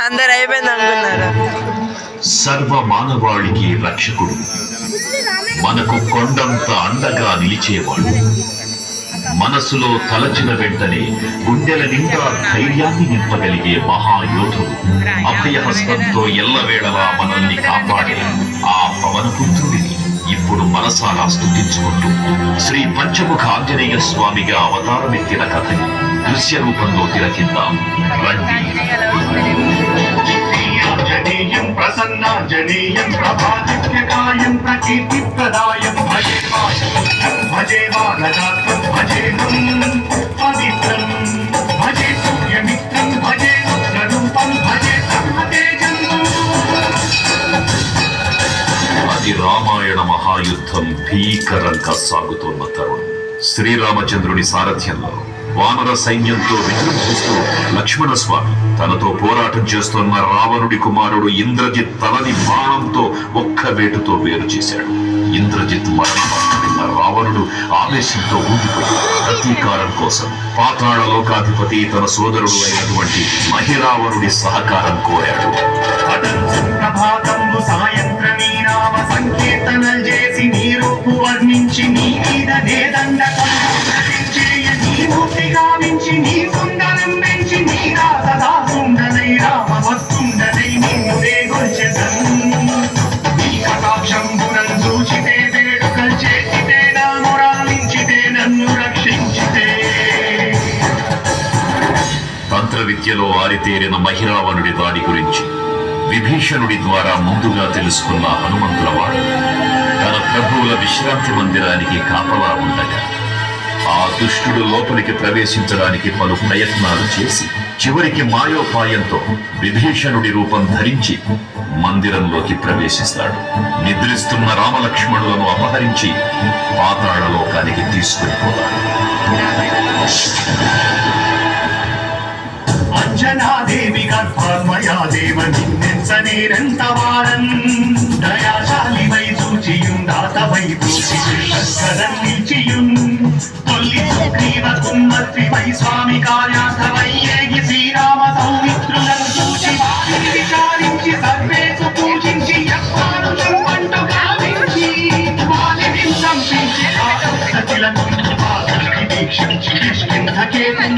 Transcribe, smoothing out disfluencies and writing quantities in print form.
అందరు అయిపోయింది అనుకున్నారు. సర్వ మానవాళికి రక్షకుడు, మనకు కొండంత అండగా నిలిచేవాడు, మనసులో తలచిన వెంటనే గుండెల నిండా ధైర్యాన్ని నింపగలిగే మహాయోధుడు, అభయహస్తంతో ఎల్లవేళలా మనల్ని కాపాడే ఆ పవనపుత్రుడిని ఇప్పుడు మనసారా స్తుతించుకుంటూ శ్రీ పంచముఖ ఆంజనేయ స్వామిగా అవతారమెత్తిన కథని దృశ్య రూపంలో తిలకిద్దాం రండి. ఆంజనేయం ప్రసన్నాంజనేయం ప్రభాదిత్యకాయం ప్రకీర్తిప్రదాయం భజే భజే వానరాత్రం భజేహం పవిత్రం భజే సూర్యమిత్రం భజే రుద్రరూపం భజే సర్వతేజం. అది రామాయణ మహాయుద్ధం భీకరంగా సాగుతున్న తరుణం. శ్రీరామచంద్రుని సారథ్యంలో వానర సైన్యంతో విజృంభిస్తూ లక్ష్మణస్వామి తనతో పోరాటం చేస్తున్న రావణుడి కుమారుడు ఇంద్రజిత్ తలని బాణంతో ఒక్క వేటుతో వేరు చేశాడు. ఇంద్రజిత్ మరణమన్న రావణుడు ఆవేశంతో ఊగిపోయి ప్రతీకారం కోసం పాతాళ లోకాధిపతి తన సోదరుడు అయినటువంటి మహిరావణుడి సహకారం కోరాడు. సాయంత్రమీ నామ సంకీర్తనలు చేసి నీ రూపు వర్ణించి నీ మీద నేదండ మూర్తి గావించి నీ సుందరం పెంచి నీ రాసదాసుండనై రామ వస్తుండనై నిన్నుడే గొల్చెదన్. నీ కటాక్షంబునం చూచితే వేడుకలు చేసితే నా మొరాలించితే నన్ను రక్షించితే. తంత్ర విద్యలో ఆరితేరిన మహిరావణుడి దాడి గురించి విభీషణుడి ద్వారా ముందుగా తెలుసుకున్న హనుమంతులవాడు తన ప్రభువుల విశ్రాంతి మందిరానికి కాపలా ఉండగా ఆ దుష్టుడు లోపలికి ప్రవేశించడానికి పలు ప్రయత్నాలు చేసి చివరికి మాయోపాయంతో విభీషణుడి రూపం ధరించి మందిరంలోకి ప్రవేశిస్తాడు. నిద్రిస్తున్న రామలక్ష్మణులను అపహరించి పాతాళ లోకానికి తీసుకుని పోతాడు. అంజనాదేవి గర్భమయా దేవ నిన్నెంత వారన్ దయాశాలి వై చూచియుం దాతవై నిలిచియుం తొల్లి సుగ్రీవ కుమ్మత్రి వై స్వామి కార్యార్థవై ఏగి శ్రీరామ సౌమిత్రులను చూచి వారిని విచారించి సర్వేసు పూజించి యత్నానుజం అంటూ గావించి వారిని సంపించి సచిలను దీక్షించి నిష్కింధకేతం